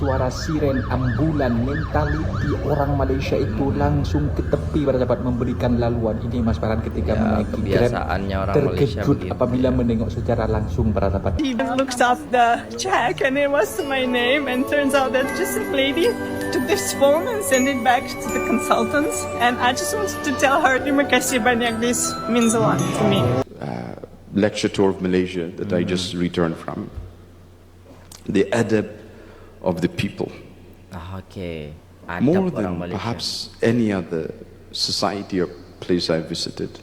suara siren ambulan, mentaliti orang Malaysia itu langsung ke tepi pada dapat memberikan laluan. Ini Mas Farhan ketika menaiki Grab terkejut apabila menengok secara langsung pada dapat. He looked up the check and it was my name, and turns out that just a lady took this phone and sent it back to the consultants, and I just wanted to tell her terima kasih banyak, this means a lot to me. Lecture tour of Malaysia that I just returned from. The adab of the people, more than perhaps any other society or place I visited.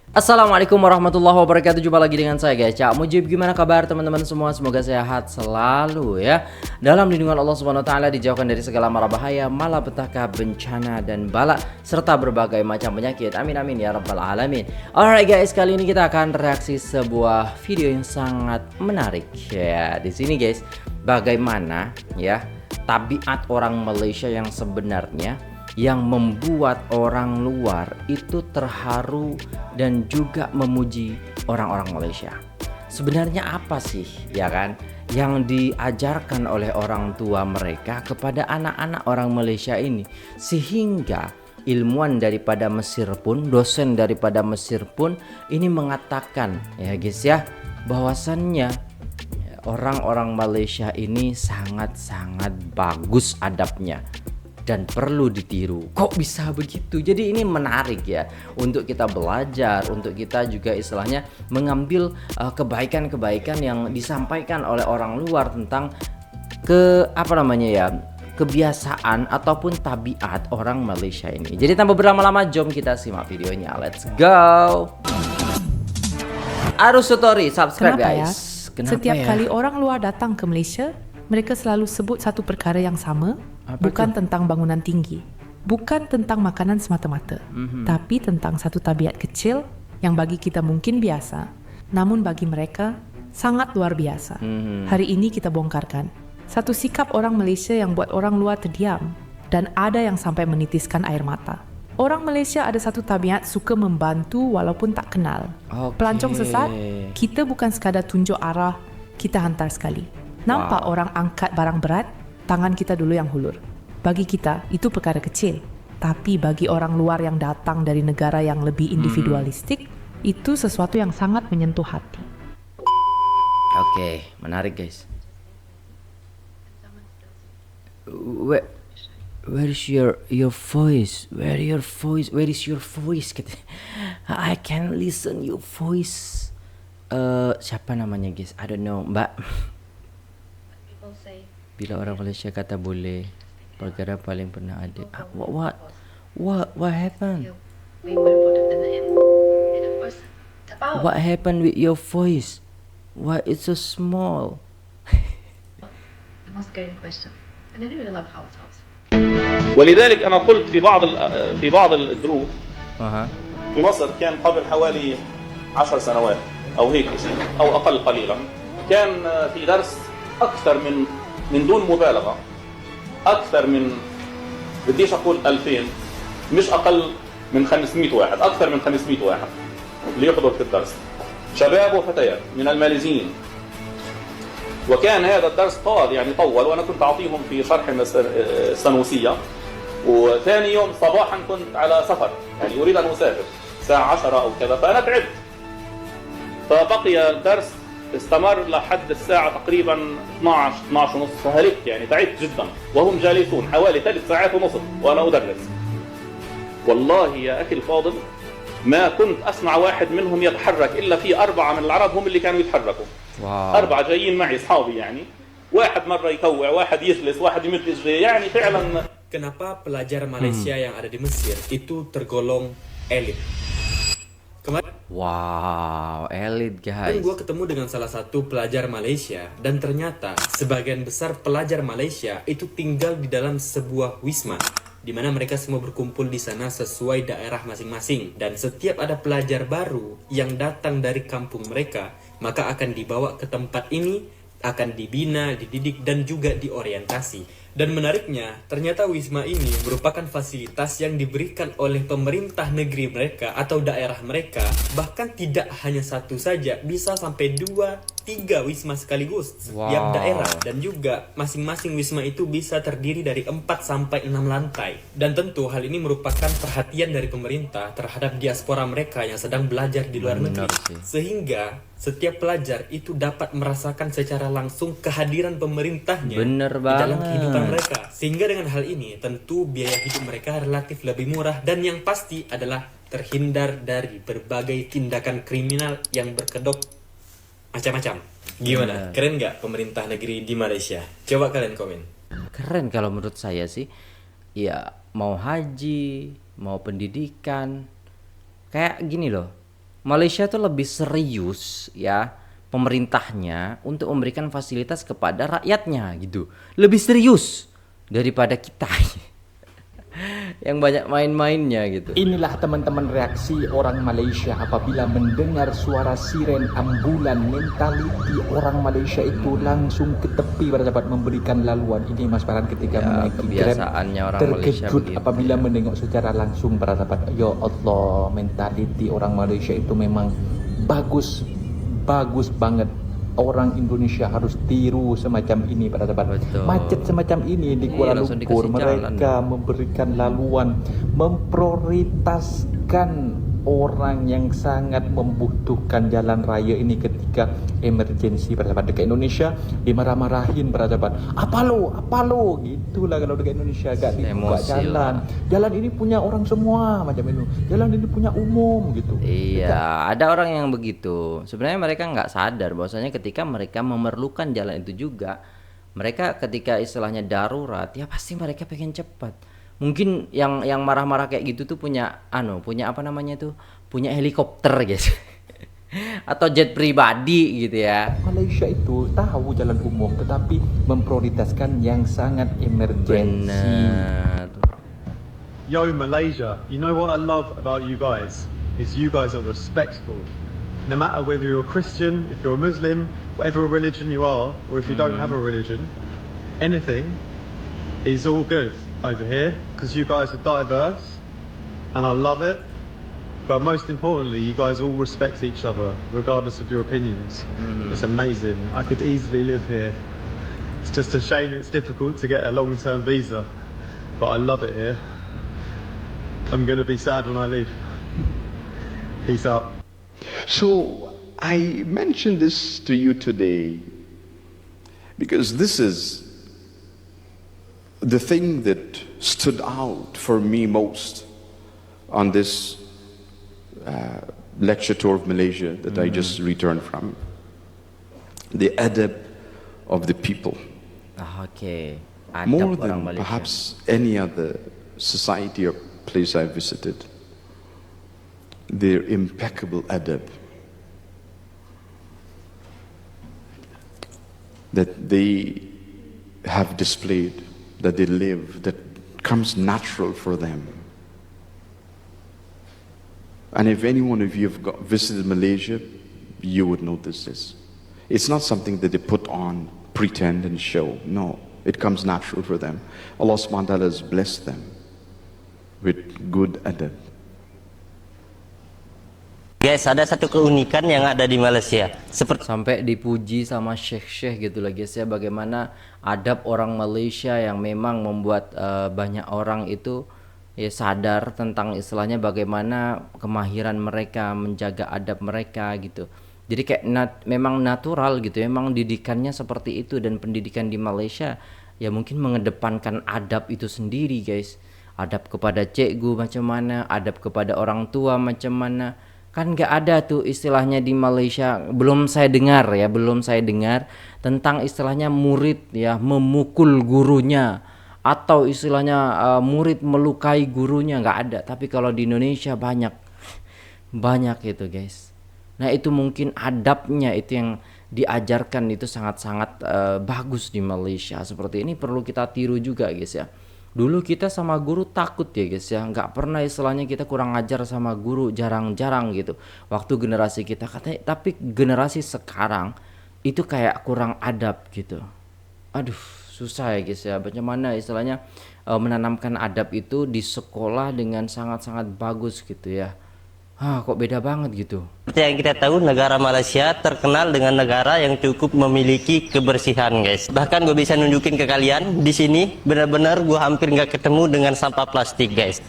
Assalamualaikum warahmatullahi wabarakatuh. Jumpa lagi dengan saya guys, Cak Mujib. Gimana kabar teman-teman semua? Semoga sehat selalu ya. Dalam lindungan Allah Subhanahu wa taala, dijauhkan dari segala mara bahaya, malapetaka, bencana dan bala serta berbagai macam penyakit. Amin amin ya rabbal alamin. Alright guys, kali ini kita akan reaksi sebuah video yang sangat menarik ya. Di sini guys, bagaimana ya tabiat orang Malaysia yang sebenarnya yang membuat orang luar itu terharu dan juga memuji orang-orang Malaysia. Sebenarnya apa sih ya kan yang diajarkan oleh orang tua mereka kepada anak-anak orang Malaysia ini, sehingga ilmuwan daripada Mesir pun, dosen daripada Mesir pun ini mengatakan ya guys ya, bahwasannya orang-orang Malaysia ini sangat-sangat bagus adabnya dan perlu ditiru. Kok bisa begitu? Jadi ini menarik ya untuk kita belajar, untuk kita juga istilahnya mengambil kebaikan-kebaikan yang disampaikan oleh orang luar tentang kebiasaan ataupun tabiat orang Malaysia ini. Jadi tanpa berlama-lama, jom kita simak videonya. Let's go. Arus Story, subscribe guys. Kenapa Setiap kali orang luar datang ke Malaysia, mereka selalu sebut satu perkara yang sama. Bukan tentang bangunan tinggi, bukan tentang makanan semata-mata, tapi tentang satu tabiat kecil yang bagi kita mungkin biasa, namun bagi mereka sangat luar biasa. Hari ini kita bongkarkan satu sikap orang Malaysia yang buat orang luar terdiam, dan ada yang sampai menitiskan air mata. Orang Malaysia ada satu tabiat suka membantu walaupun tak kenal. Pelancong sesat, kita bukan sekadar tunjuk arah, kita hantar sekali. Nampak orang angkat barang berat, tangan kita dulu yang hulur. Bagi kita itu perkara kecil, tapi bagi orang luar yang datang dari negara yang lebih individualistik, itu sesuatu yang sangat menyentuh hati. Oke, menarik guys. Where is your voice? Where is your voice? I can listen your voice. Siapa namanya guys? I don't know, Mbak. Bila orang Malaysia kata boleh, perkara paling pernah ada. What happened? What happened with your voice? Why it's so small? The most scary question. And I really love how it sounds. ولذلك أنا قلت في بعض الدروس في مصر، كان قبل حوالي 10 سنوات أو هيك شيء أو أقل قليلا، كان في درس أكثر من دون مبالغة أكثر من، بديش أقول 2000، مش أقل من 500 واحد، أكثر من 500 واحد ليحضر في الدرس، شباب وفتيات من الماليزيين. وكان هذا الدرس طال، يعني طول، وأنا كنت أعطيهم في شرح السنوسية، وثاني يوم صباحا كنت على سفر، يعني أريد أن أسافر الساعة 10 أو كذا، فأنا تعبت، فبقي الدرس استمر لحد الساعة تقريبا 12 ونصف، فهلكت يعني تعبت جدا، وهم جالسون حوالي 3 ساعات ونصف وأنا أدرس. والله يا أخي الفاضل ما كنت أسمع واحد منهم يتحرك إلا في 4 من العرب هم اللي كانوا يتحركوا. 4 جايين معي أصحابي، يعني واحد مرة يكوع، واحد يجلس، واحد يمد إجريه، يعني فعلا. Kenapa pelajar Malaysia yang ada di Mesir itu tergolong elit? Wow, elit guys. Gue ketemu dengan salah satu pelajar Malaysia, dan ternyata sebagian besar pelajar Malaysia itu tinggal di dalam sebuah wisma, di mana mereka semua berkumpul di sana sesuai daerah masing-masing. Dan setiap ada pelajar baru yang datang dari kampung mereka, maka akan dibawa ke tempat ini, akan dibina, dididik, dan juga diorientasi. Dan menariknya, ternyata Wisma ini merupakan fasilitas yang diberikan oleh pemerintah negeri mereka atau daerah mereka. Bahkan tidak hanya satu saja, bisa sampai 2-3 wisma sekaligus tiap daerah. Dan juga masing-masing wisma itu bisa terdiri dari 4-6 lantai. Dan tentu hal ini merupakan perhatian dari pemerintah terhadap diaspora mereka yang sedang belajar di luar negeri. Sehingga setiap pelajar itu dapat merasakan secara langsung kehadiran pemerintahnya di dalam kehidupan mereka. Sehingga dengan hal ini tentu biaya hidup mereka relatif lebih murah, dan yang pasti adalah terhindar dari berbagai tindakan kriminal yang berkedok macam-macam. Gimana? Keren nggak pemerintah negeri di Malaysia? Coba kalian komen. Keren kalau menurut saya sih. Ya mau haji, mau pendidikan, kayak gini loh. Malaysia tuh lebih serius ya pemerintahnya untuk memberikan fasilitas kepada rakyatnya gitu. Lebih serius daripada kita yang banyak main-mainnya gitu. Inilah teman-teman reaksi orang Malaysia apabila mendengar suara siren ambulan. Mentaliti orang Malaysia itu langsung ke tepi pada dapat memberikan laluan. Ini Mas Farhan ketika menaiki Grab, terkejut apabila menengok secara langsung pada dapat. Ya Allah, mentaliti orang Malaysia itu memang bagus banget. Orang Indonesia harus tiru semacam ini pada sahabat. Macet semacam ini di Kuala Lumpur, mereka memberikan laluan, memprioritaskan orang yang sangat membutuhkan jalan raya ini ketika emergensi pada sahabat. Dekat Indonesia dimarah-marahin pada sahabat. Apa lo gitulah kalau dekat Indonesia gak dibuka jalan ini punya orang semua macam itu, jalan ini punya umum gitu. Iya, ada orang yang begitu. Sebenarnya mereka nggak sadar bahwasanya ketika mereka memerlukan jalan itu juga, mereka ketika istilahnya darurat ya pasti mereka pengen cepat. Mungkin yang marah-marah kayak gitu tuh punya apa namanya tuh, punya helikopter guys. Atau jet pribadi gitu ya. Malaysia itu tahu jalan umum tetapi memprioritaskan yang sangat emergensi. Yo Malaysia, you know what I love about you guys is you guys are respectful. No matter whether you're a Christian, if you're a Muslim, whatever religion you are, or if you don't have a religion, anything is all good over here because you guys are diverse and I love it. But most importantly, you guys all respect each other regardless of your opinions. It's amazing. I could easily live here. It's just a shame it's difficult to get a long-term visa, but I love it here. I'm going to be sad when I leave. Peace out. So I mentioned this to you today because this is the thing that stood out for me most on this lecture tour of Malaysia that I just returned from. The adab of the people. More than perhaps any other society or place I visited. Their impeccable adab that they have displayed, that they live, that comes natural for them. And if any one of you have visited Malaysia, you would notice this. It's not something that they put on, pretend and show. No, it comes natural for them. Allah subhanahu wa ta'ala has blessed them with good adab. Guys, ada satu keunikan yang ada di Malaysia. Sampai dipuji sama syekh-syekh gitu lah guys ya, bagaimana adab orang Malaysia yang memang membuat banyak orang itu ya sadar tentang istilahnya bagaimana kemahiran mereka menjaga adab mereka gitu. Jadi kayak memang natural gitu, memang didikannya seperti itu. Dan pendidikan di Malaysia ya mungkin mengedepankan adab itu sendiri guys. Adab kepada cikgu macam mana, adab kepada orang tua macam mana. Kan nggak ada tuh istilahnya di Malaysia, belum saya dengar tentang istilahnya murid ya memukul gurunya atau istilahnya murid melukai gurunya, nggak ada. Tapi kalau di Indonesia banyak itu guys. Nah itu mungkin adabnya itu yang diajarkan itu sangat-sangat bagus di Malaysia. Seperti ini perlu kita tiru juga guys ya. Dulu kita sama guru takut ya guys ya, nggak pernah istilahnya kita kurang ajar sama guru, jarang-jarang gitu waktu generasi kita katanya. Tapi generasi sekarang itu kayak kurang adab gitu. Aduh susah ya guys ya. Bagaimana istilahnya menanamkan adab itu di sekolah dengan sangat-sangat bagus gitu ya. Kok beda banget gitu. Seperti yang kita tahu, negara Malaysia terkenal dengan negara yang cukup memiliki kebersihan guys. Bahkan gue bisa nunjukin ke kalian di sini benar-benar gue hampir nggak ketemu dengan sampah plastik guys.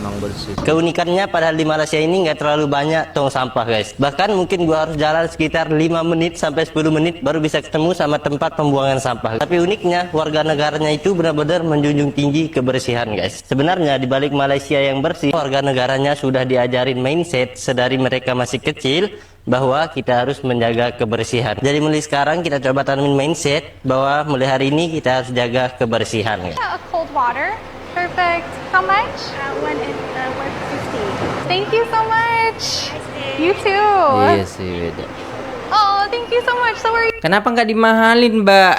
Emang bersih. Keunikannya padahal di Malaysia ini nggak terlalu banyak tong sampah guys. Bahkan mungkin gua harus jalan sekitar 5 menit sampai 10 menit baru bisa ketemu sama tempat pembuangan sampah. Tapi uniknya warga negaranya itu benar-benar menjunjung tinggi kebersihan guys. Sebenarnya di balik Malaysia yang bersih, warga negaranya sudah diajarin mindset sedari mereka masih kecil bahwa kita harus menjaga kebersihan. Jadi mulai sekarang kita coba tanamin mindset bahwa mulai hari ini kita harus jaga kebersihan guys. A cold water. Perfect. How much? 150. Thank you so much. You too. Iya sih beda. Oh, thank you so much. So are you? Kenapa nggak dimahalin, Mbak?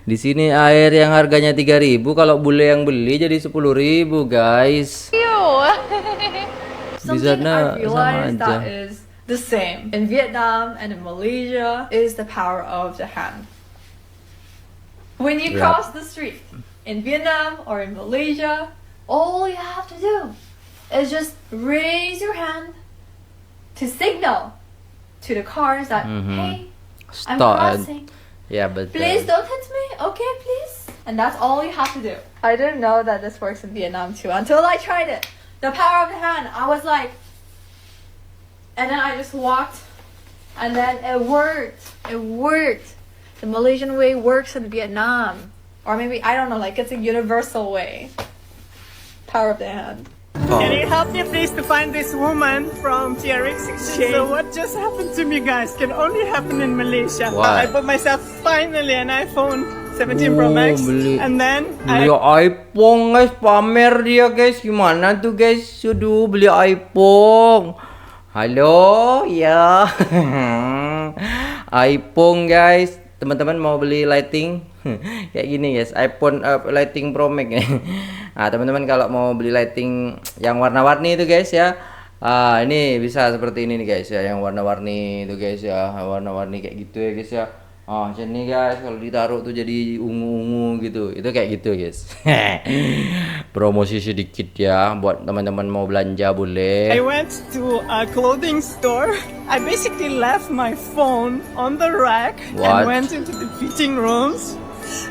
Di sini air yang harganya 3.000, kalau bule yang beli jadi 10.000, guys. Di sana sama aja. That is the same in Vietnam and in Malaysia is the power of the hand. When you cross the street in Vietnam or in Malaysia, all you have to do is just raise your hand to signal to the cars that, hey, I'm crossing. Yeah, but Please don't hit me, okay, please? And that's all you have to do. I didn't know that this works in Vietnam too until I tried it. The power of the hand, I was like, and then I just walked, and then it worked. It worked. The Malaysian way works in Vietnam. Or maybe, I don't know, like it's a universal way. Power of the hand. Can you help me please to find this woman from TRX Exchange? So what just happened to me, guys, can only happen in Malaysia. I bought myself finally an iPhone 17 Pro Max. And then beli iPhone guys, pamer dia guys. Gimana tuh guys? Sudah beli iPhone. Halo, ya. iPhone guys. Teman-teman mau beli lighting kayak gini guys, iPhone lighting Pro Max. Nah teman-teman kalau mau beli lighting yang warna-warni itu guys ya, ini bisa seperti ini nih guys ya, yang warna-warni itu guys ya, warna-warni kayak gitu ya guys ya. Macam ini guys, kalau ditaruh tuh jadi ungu-ungu gitu, itu kayak gitu guys. Promosi sedikit ya buat teman-teman mau belanja boleh. I went to a clothing store. I basically left my phone on the rack and went into the fitting rooms,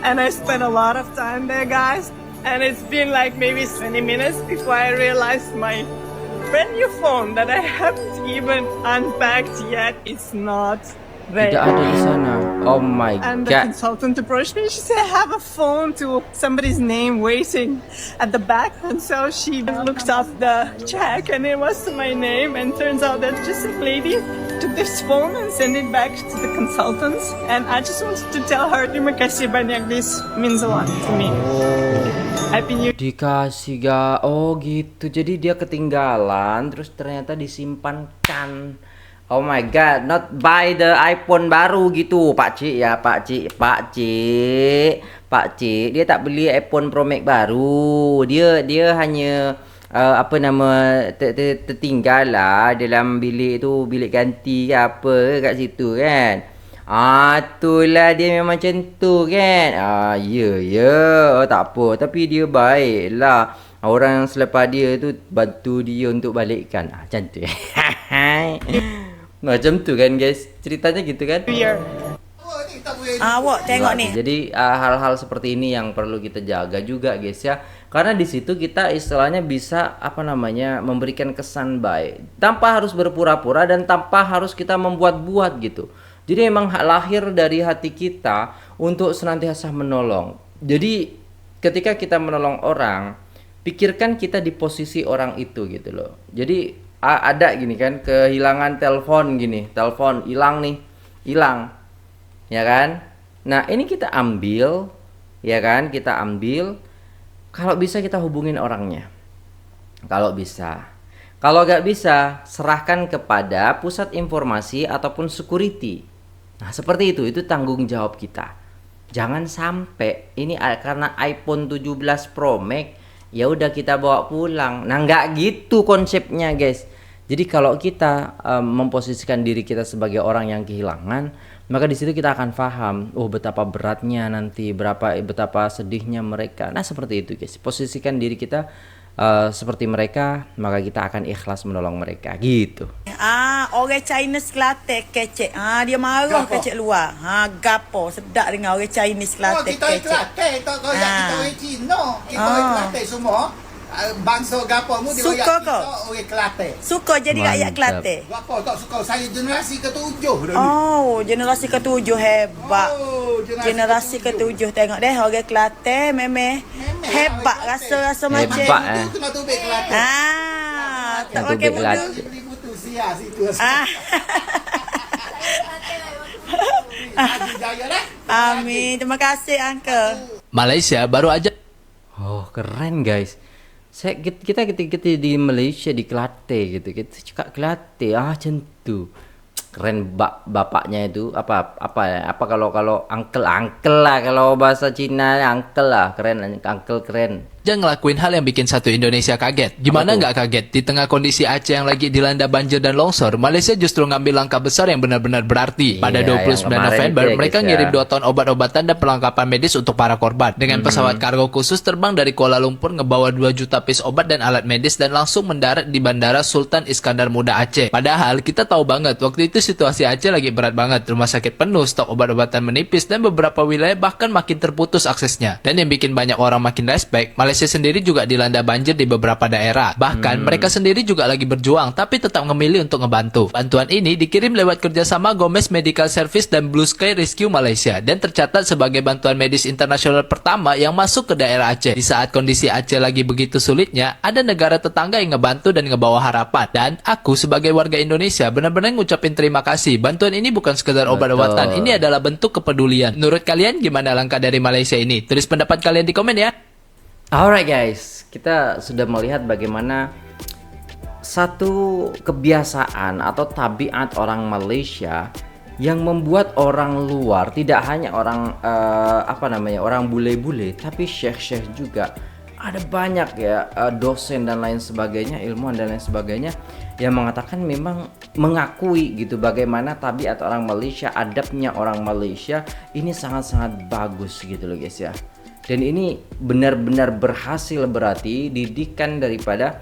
and I spent a lot of time there, guys. And it's been like maybe 20 minutes before I realized my brand new phone that I haven't even unpacked yet is not there. Tidak ada di sana. Oh my god. And the consultant approached me. She said I have a phone to somebody's name waiting at the back, and so she looked up the check and it was my name, and turns out that just a lady took this phone and sent it back to the consultants, and I just wanted to tell her terima kasih banyak, this means a lot to me. Happy New Year. Dikasih oh gitu, jadi dia ketinggalan terus ternyata disimpankan. Oh my god, not buy the iPhone baru gitu, Pak Cik ya, Pak Cik, dia tak beli iPhone Pro Max baru, dia hanya apa nama tertinggal lah dalam bilik tu, bilik ganti ke apa kat situ kan. Itulah dia memang macam tu kan. Ya, tak apa, tapi dia baik lah. Orang yang selepas dia tu bantu dia untuk balikkan. Macam tu. Macam tu kan guys, ceritanya gitu kan. Awak tengok nih. Jadi hal-hal seperti ini yang perlu kita jaga juga guys ya. Karena di situ kita istilahnya bisa memberikan kesan baik tanpa harus berpura-pura dan tanpa harus kita membuat-buat gitu. Jadi memang lahir dari hati kita untuk senantiasa menolong. Jadi ketika kita menolong orang, pikirkan kita di posisi orang itu gitu loh. Jadi ada gini kan, kehilangan telepon gini, telepon hilang ya kan. Nah ini kita ambil ya kan, kalau bisa kita hubungin orangnya, kalau bisa. Kalau nggak bisa, serahkan kepada pusat informasi ataupun security. Nah seperti itu tanggung jawab kita. Jangan sampai ini karena iPhone 17 Pro Max ya udah kita bawa pulang. Nah nggak gitu konsepnya guys. Jadi kalau kita memposisikan diri kita sebagai orang yang kehilangan, maka di situ kita akan paham, oh betapa beratnya nanti, betapa sedihnya mereka. Nah seperti itu guys, posisikan diri kita seperti mereka, maka kita akan ikhlas menolong mereka gitu. Orang Chinese Kelantan kecek. Dia marah kecek luar. Gapo sedap dengan orang Chinese Kelantan kecek. Kita orang Cina, kita orang Kelantan semua. Bangsa gapo mu dia suka kita orang Kelantan. Suka jadi rakyat Kelantan. Gapo tak suka, saya generasi ke-7 dah ni. Oh, generasi ke-7 hebat. Generasi ke-7 tengok deh orang Kelantan memang hebat rasa macam. Hebat kena tubik Kelantan. Tak pakai budu. Beli butu sia situ. Amin. Terima kasih Uncle. Malaysia baru aja. Oh keren guys. Kita di Malaysia di Kelantan gitu, kita suka Kelantan macam tu. Keren bapaknya itu apa kalau uncle lah, kalau bahasa Cina uncle lah, keren uncle keren. Jangan ngelakuin hal yang bikin satu Indonesia kaget. Gimana nggak kaget? Di tengah kondisi Aceh yang lagi dilanda banjir dan longsor, Malaysia justru ngambil langkah besar yang benar-benar berarti. Pada 29 November, mereka ngirim 2 ton obat-obatan dan perlengkapan medis untuk para korban. Dengan pesawat kargo khusus terbang dari Kuala Lumpur ngebawa 2 juta piece obat dan alat medis dan langsung mendarat di Bandara Sultan Iskandar Muda Aceh. Padahal kita tahu banget waktu itu situasi Aceh lagi berat banget. Rumah sakit penuh, stok obat-obatan menipis, dan beberapa wilayah bahkan makin terputus aksesnya. Dan yang bikin banyak orang makin respect, Malaysia sendiri juga dilanda banjir di beberapa daerah. Bahkan mereka sendiri juga lagi berjuang, tapi tetap memilih untuk ngebantu. Bantuan ini dikirim lewat kerjasama Gomez Medical Service dan Blue Sky Rescue Malaysia, dan tercatat sebagai bantuan medis internasional pertama yang masuk ke daerah Aceh. Di saat kondisi Aceh lagi begitu sulitnya, ada negara tetangga yang ngebantu dan ngebawa harapan. Dan aku sebagai warga Indonesia benar-benar ngucapin terima kasih. Bantuan ini bukan sekedar obat-obatan, ini adalah bentuk kepedulian. Menurut kalian gimana langkah dari Malaysia ini? Tulis pendapat kalian di komen ya. Alright guys, kita sudah melihat bagaimana satu kebiasaan atau tabiat orang Malaysia yang membuat orang luar, tidak hanya orang orang bule-bule, tapi syekh-syekh juga. Ada banyak ya dosen dan lain sebagainya, ilmuwan dan lain sebagainya yang mengatakan memang mengakui gitu bagaimana tabiat orang Malaysia, adabnya orang Malaysia ini sangat-sangat bagus gitu loh guys ya. Dan ini benar-benar berhasil berarti didikan daripada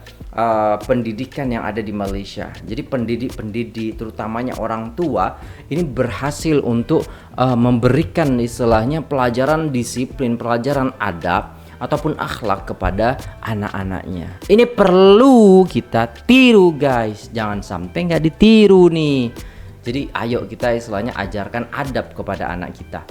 pendidikan yang ada di Malaysia. Jadi pendidik terutamanya orang tua ini berhasil untuk memberikan istilahnya pelajaran disiplin, pelajaran adab ataupun akhlak kepada anak-anaknya. Ini perlu kita tiru guys, jangan sampai nggak ditiru nih. Jadi ayo kita istilahnya ajarkan adab kepada anak kita.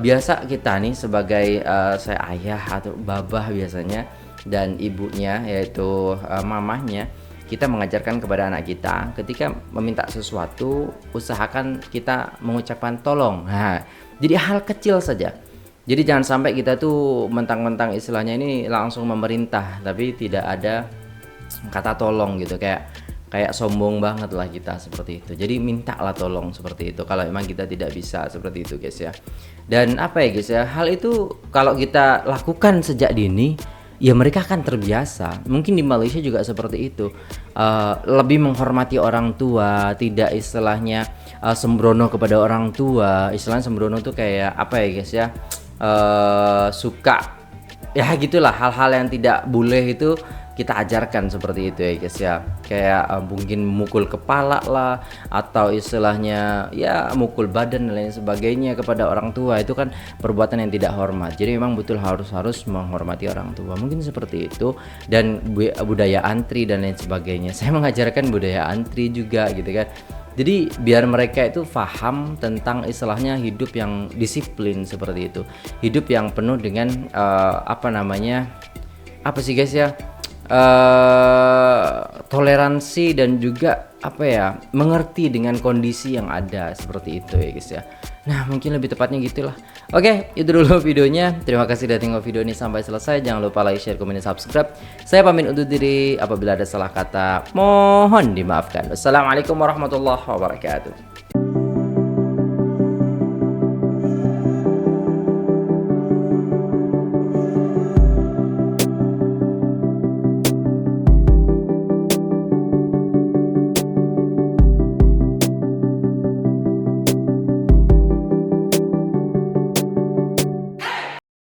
Biasa kita nih sebagai saya ayah atau babah biasanya dan ibunya yaitu mamahnya, kita mengajarkan kepada anak kita ketika meminta sesuatu usahakan kita mengucapkan tolong. Nah, jadi hal kecil saja. Jadi jangan sampai kita tuh mentang-mentang istilahnya ini langsung memerintah tapi tidak ada kata tolong gitu, kayak sombong banget lah kita seperti itu. Jadi mintalah tolong seperti itu kalau memang kita tidak bisa seperti itu guys ya. Dan apa ya guys ya, hal itu kalau kita lakukan sejak dini ya mereka akan terbiasa. Mungkin di Malaysia juga seperti itu, lebih menghormati orang tua, tidak istilahnya sembrono kepada orang tua. Istilahnya sembrono tuh kayak apa ya guys ya, suka ya gitulah, hal-hal yang tidak boleh itu kita ajarkan seperti itu ya guys ya. Kayak mungkin mukul kepala lah, atau istilahnya ya mukul badan dan lain sebagainya kepada orang tua, itu kan perbuatan yang tidak hormat. Jadi memang betul harus menghormati orang tua, mungkin seperti itu. Dan budaya antri dan lain sebagainya, saya mengajarkan budaya antri juga gitu kan. Jadi biar mereka itu paham tentang istilahnya hidup yang disiplin seperti itu, hidup yang penuh dengan apa sih guys ya, toleransi dan juga mengerti dengan kondisi yang ada seperti itu ya guys ya. Nah mungkin lebih tepatnya gitulah. Oke, itu dulu videonya. Terima kasih sudah tengok video ini sampai selesai. Jangan lupa like, share, komen, dan subscribe. Saya pamit undur diri. Apabila ada salah kata mohon dimaafkan. Wassalamualaikum warahmatullahi wabarakatuh.